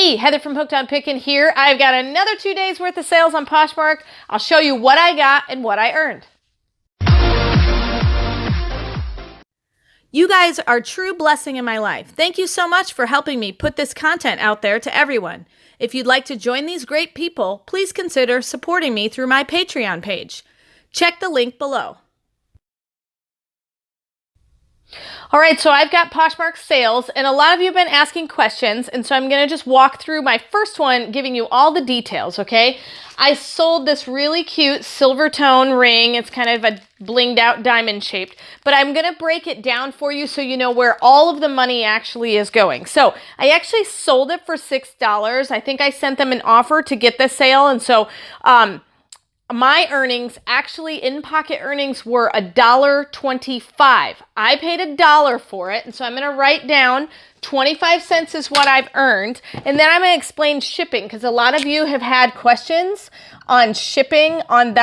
Hey, Heather from Hooked on Pickin here. I've got another 2 days worth of sales on Poshmark. I'll show you what I got and what I earned. You guys are a true blessing in my life. Thank you so much for helping me put this content out there to everyone. If you'd like to join these great people, please consider supporting me through my Patreon page. Check the link below. All right, so I've got Poshmark Sales, and a lot of you have been asking questions, and so I'm going to just walk through my first one, giving you all the details, okay? I sold this really cute silver tone ring. It's kind of a blinged out diamond shaped, but I'm going to break it down for you so you know where all of the money actually is going. So I actually sold it for $6. I think I sent them an offer to get the sale, and so my earnings, actually in-pocket earnings, were $1.25. I paid $1 for it, and so I'm going to write down 25 cents is what I've earned, and then I'm going to explain shipping, because a lot of you have had questions on shipping on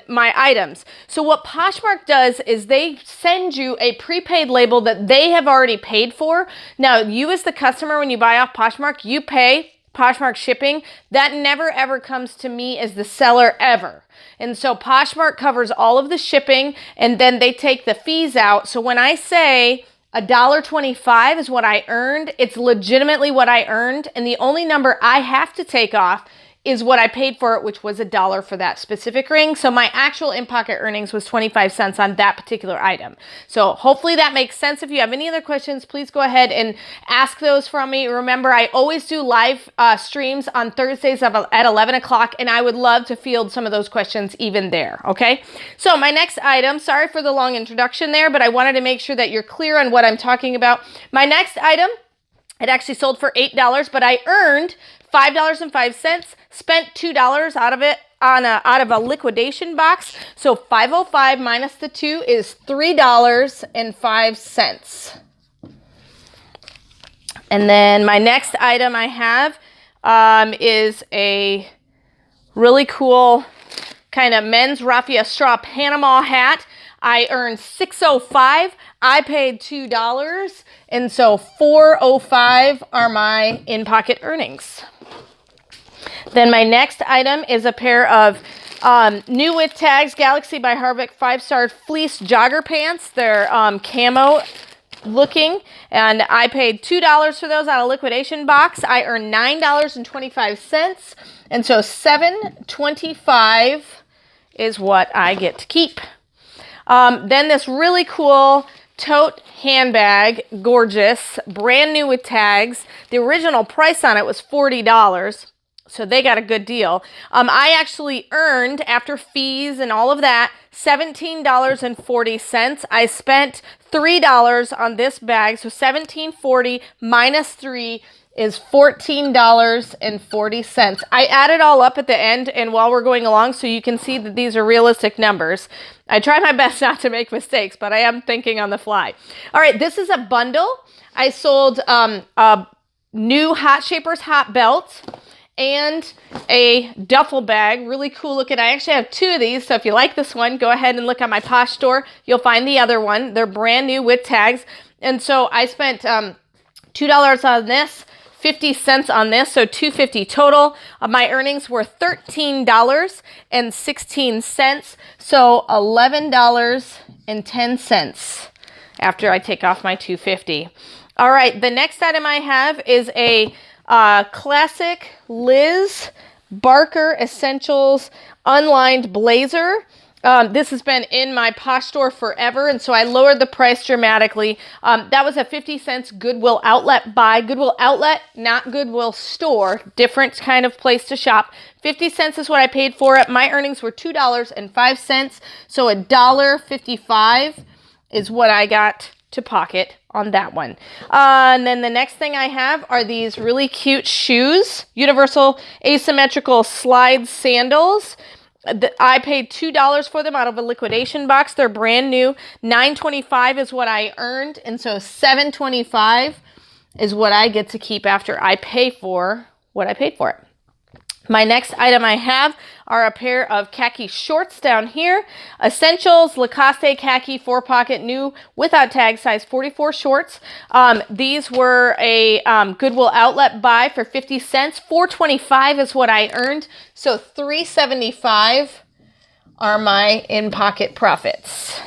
my items. So what Poshmark does is they send you a prepaid label that they have already paid for. Now, you as the customer, when you buy off Poshmark, you pay Poshmark shipping. That never ever comes to me as the seller ever. And so Poshmark covers all of the shipping, and then they take the fees out. So when I say $1.25 is what I earned, it's legitimately what I earned, and the only number I have to take off is what I paid for it, which was $1 for that specific ring. So my actual in-pocket earnings was 25 cents on that particular item. So hopefully that makes sense. If you have any other questions, please go ahead and ask those from me. Remember, I always do live streams on Thursdays at 11 o'clock, and I would love to field some of those questions even there, okay? So my next item, sorry for the long introduction there, but I wanted to make sure that you're clear on what I'm talking about. My next item, it actually sold for $8, but I earned $5.05, spent $2 out of it out of a liquidation box. So $5.05 minus the 2 is $3.05. And then my next item I have is a really cool kind of men's raffia straw Panama hat. I earned $6.05. I paid $2, and so $4.05 are my in-pocket earnings. Then my next item is a pair of new with tags, Galaxy by Harvick 5-star fleece jogger pants. They're camo looking, and I paid $2 for those out of liquidation box. I earned $9.25, and so $7.25 is what I get to keep. Then this really cool tote handbag, gorgeous, brand new with tags. The original price on it was $40. So they got a good deal. I actually earned, after fees and all of that, $17.40. I spent $3 on this bag, so $17.40 minus 3 is $14.40. I add it all up at the end and while we're going along so you can see that these are realistic numbers. I try my best not to make mistakes, but I am thinking on the fly. All right, this is a bundle. I sold a new Hot Shapers hot belt and a duffel bag, really cool looking. I actually have 2 of these, so if you like this one, go ahead and look on my Posh store. You'll find the other one. They're brand new with tags. And so I spent $2 on this, 50 cents on this, so $2.50 total. My earnings were $13.16, so $11.10 after I take off my $2.50. All right, the next item I have is a classic Liz Barker Essentials unlined blazer. This has been in my Posh store forever, and so I lowered the price dramatically. That was a 50 cents Goodwill Outlet buy. Goodwill Outlet, not Goodwill Store. Different kind of place to shop. 50 cents is what I paid for it. My earnings were $2.05, so $1.55 is what I got to pocket on that one. And then the next thing I have are these really cute shoes, universal asymmetrical slide sandals. I paid $2 for them out of a liquidation box. They're brand new. $9.25 is what I earned, and so $7.25 is what I get to keep after I pay for what I paid for it. My next item I have are a pair of khaki shorts down here. Essentials, Lacoste khaki 4-pocket new without tag, size 44 shorts. These were a Goodwill outlet buy for 50 cents. $4.25 is what I earned. So $3.75 are my in-pocket profits.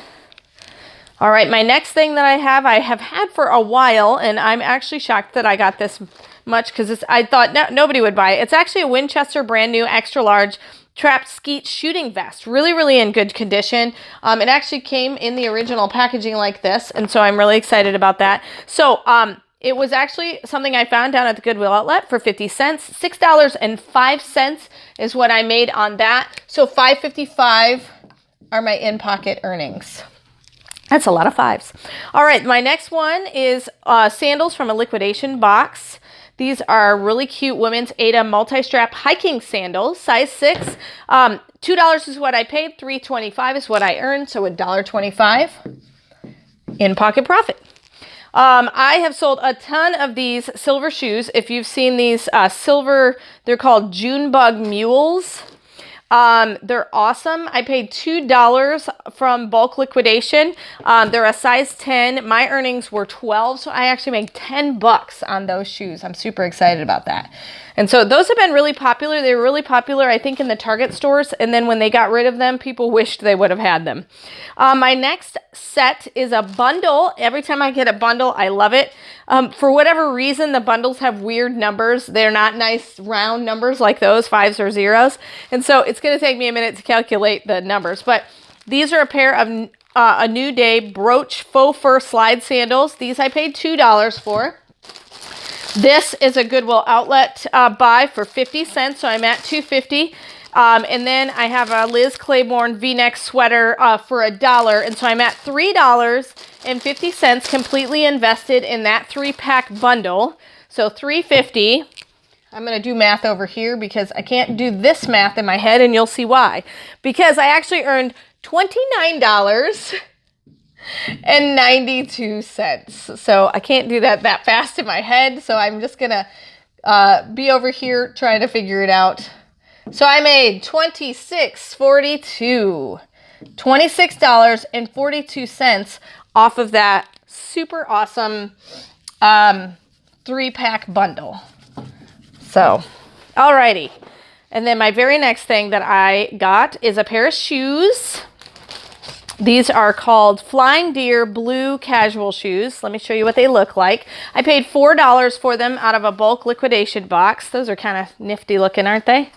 All right, my next thing that I have had for a while, and I'm actually shocked that I got this much because I thought nobody would buy it. It's actually a Winchester brand new extra large trapped skeet shooting vest. Really, really in good condition. It actually came in the original packaging like this, and so I'm really excited about that. So it was actually something I found down at the Goodwill outlet for 50 cents. $6.05 is what I made on that. So $5.55 are my in-pocket earnings. That's a lot of fives. All right, my next one is sandals from a liquidation box. These are really cute women's Ada multi-strap hiking sandals, size 6. $2 is what I paid. $3.25 is what I earned, so $1.25 in pocket profit. I have sold a ton of these silver shoes. If you've seen these silver, they're called Junebug Mules. They're awesome. I paid $2 from bulk liquidation. They're a size 10. My earnings were 12, so I actually made 10 bucks on those shoes. I'm super excited about that. And so those have been really popular. They were really popular, I think, in the Target stores. And then when they got rid of them, people wished they would have had them. My next set is a bundle. Every time I get a bundle, I love it. For whatever reason, the bundles have weird numbers. They're not nice round numbers like those, 5s or 0s. And so it's going to take me a minute to calculate the numbers. But these are a pair of a New Day brooch faux fur slide sandals. These I paid $2 for. This is a Goodwill outlet buy for 50 cents, so I'm at $2.50. And then I have a Liz Claiborne V-neck sweater for $1, and so I'm at $3.50 completely invested in that 3-pack bundle. So $3.50. I'm going to do math over here because I can't do this math in my head, and you'll see why. Because I actually earned $29.92. So I can't do that fast in my head, so I'm just going to be over here trying to figure it out. So I made $26.42. $26.42 off of that super awesome 3-pack bundle. So, alrighty. And then my very next thing that I got is a pair of shoes. These are called Flying Deer Blue Casual Shoes. Let me show you what they look like. I paid $4 for them out of a bulk liquidation box. Those are kind of nifty looking, aren't they?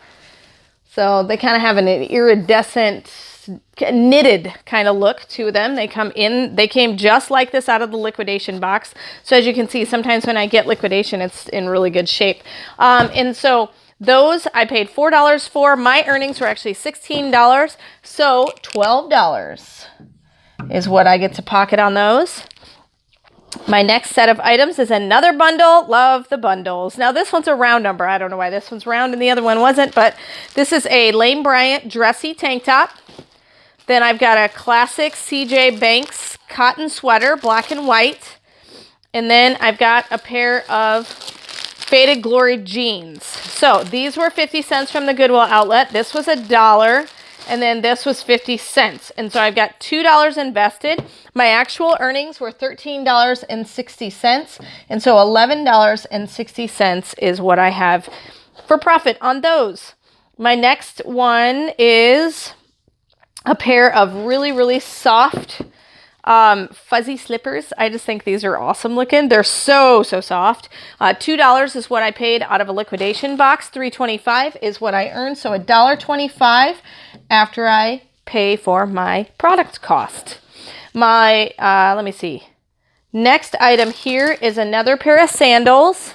So they kind of have an iridescent, knitted kind of look to them. They came just like this out of the liquidation box. So as you can see, sometimes when I get liquidation, it's in really good shape. And so those I paid $4 for. My earnings were actually $16. So $12 is what I get to pocket on those. My next set of items is another bundle. Love the bundles. Now this one's a round number. I don't know why this one's round and the other one wasn't, but this is a Lane Bryant dressy tank top. Then I've got a classic CJ Banks cotton sweater, black and white. And then I've got a pair of Faded Glory jeans. So these were 50 cents from the Goodwill outlet. This was $1. And then this was 50 cents. And so I've got $2 invested. My actual earnings were $13.60. And so $11.60 is what I have for profit on those. My next one is a pair of really, really soft fuzzy slippers. I just think these are awesome looking. They're so soft. $2 is what I paid out of a liquidation box. $3.25 is what I earned. So $1.25 after I pay for my product cost. My, let me see. Next item here is another pair of sandals.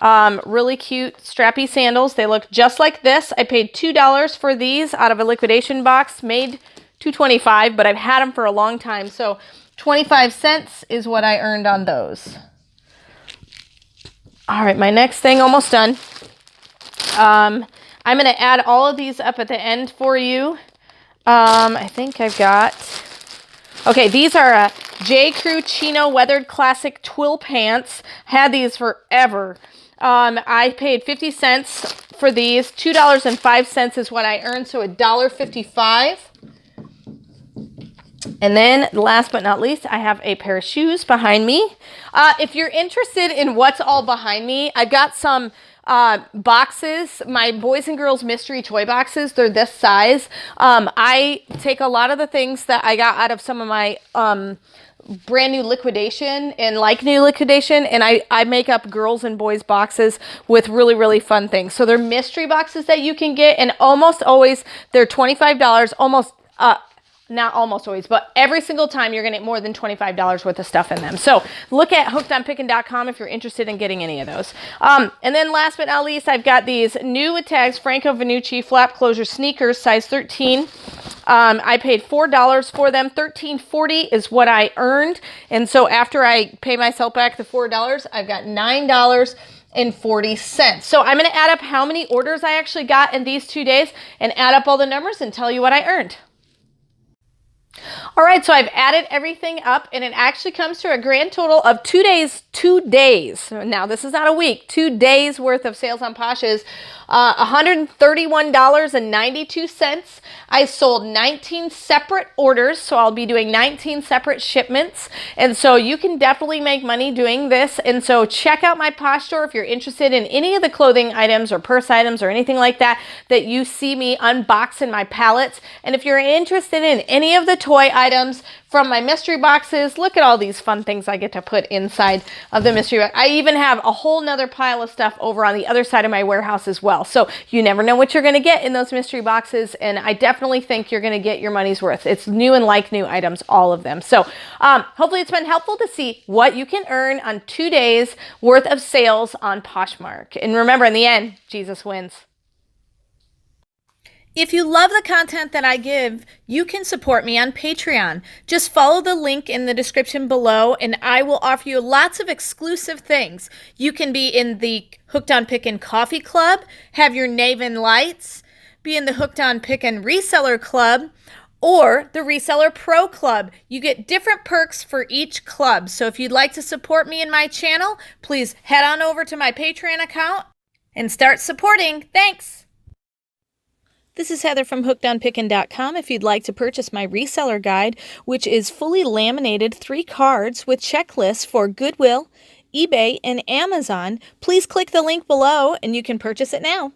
Really cute strappy sandals. They look just like this. I paid $2 for these out of a liquidation box. Made $2.25, but I've had them for a long time. So 25 cents is what I earned on those. All right, my next thing, almost done. I'm going to add all of these up at the end for you. I think I've got... Okay, these are a J. Crew Chino Weathered Classic Twill Pants. Had these forever. I paid 50 cents for these. $2.05 is what I earned, so $1.55. And then last but not least, I have a pair of shoes behind me. If you're interested in what's all behind me, I've got some boxes, my boys and girls mystery toy boxes. They're this size. I take a lot of the things that I got out of some of my brand new liquidation and like new liquidation, and I make up girls and boys boxes with really, really fun things. So they're mystery boxes that you can get, and almost always they're $25, not almost always, but every single time you're going to get more than $25 worth of stuff in them. So look at hookedonpickin.com if you're interested in getting any of those. And then last but not least, I've got these new with tags Franco Vannucci flap closure sneakers, size 13. I paid $4 for them. $13.40 is what I earned. And so after I pay myself back the $4, I've got $9.40. So I'm going to add up how many orders I actually got in these 2 days and add up all the numbers and tell you what I earned. All right, so I've added everything up, and it actually comes to a grand total of 2 days. 2 days. Now, this is not a week. 2 days worth of sales on Posh is $131.92. I sold 19 separate orders, so I'll be doing 19 separate shipments. And so you can definitely make money doing this. And so check out my Posh store if you're interested in any of the clothing items or purse items or anything like that that you see me unbox in my pallets. And if you're interested in any of the toy items from my mystery boxes, look at all these fun things I get to put inside of the mystery box. I even have a whole nother pile of stuff over on the other side of my warehouse as well. So you never know what you're going to get in those mystery boxes, and I definitely think you're going to get your money's worth. It's new and like new items, all of them. So hopefully it's been helpful to see what you can earn on 2 days worth of sales on Poshmark. And remember, in the end, Jesus wins. If you love the content that I give, you can support me on Patreon. Just follow the link in the description below, and I will offer you lots of exclusive things. You can be in the Hooked on Pickin Coffee Club, have your Naven Lights, be in the Hooked on Pickin Reseller Club, or the Reseller Pro Club. You get different perks for each club. So if you'd like to support me in my channel, please head on over to my Patreon account and start supporting. Thanks! This is Heather from hookedonpickin.com. If you'd like to purchase my reseller guide, which is fully laminated 3 cards with checklists for Goodwill, eBay, and Amazon, please click the link below and you can purchase it now.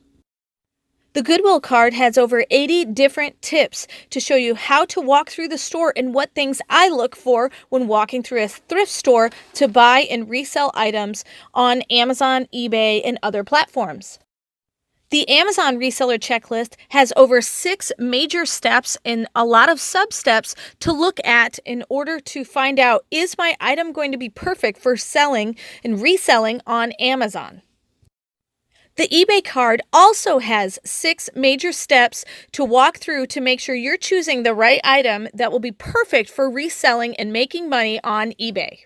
The Goodwill card has over 80 different tips to show you how to walk through the store and what things I look for when walking through a thrift store to buy and resell items on Amazon, eBay, and other platforms. The Amazon reseller checklist has over 6 major steps and a lot of sub-steps to look at in order to find out, is my item going to be perfect for selling and reselling on Amazon? The eBay card also has 6 major steps to walk through to make sure you're choosing the right item that will be perfect for reselling and making money on eBay.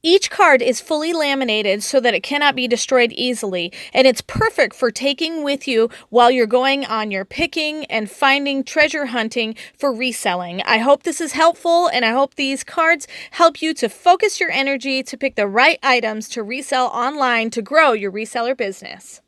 Each card is fully laminated so that it cannot be destroyed easily, and it's perfect for taking with you while you're going on your picking and finding treasure hunting for reselling. I hope this is helpful, and I hope these cards help you to focus your energy to pick the right items to resell online to grow your reseller business.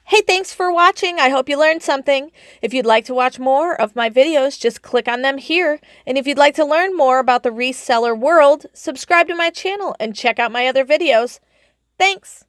Hey, thanks for watching. I hope you learned something. If you'd like to watch more of my videos, just click on them here. And if you'd like to learn more about the reseller world, subscribe to my channel and check out my other videos. Thanks.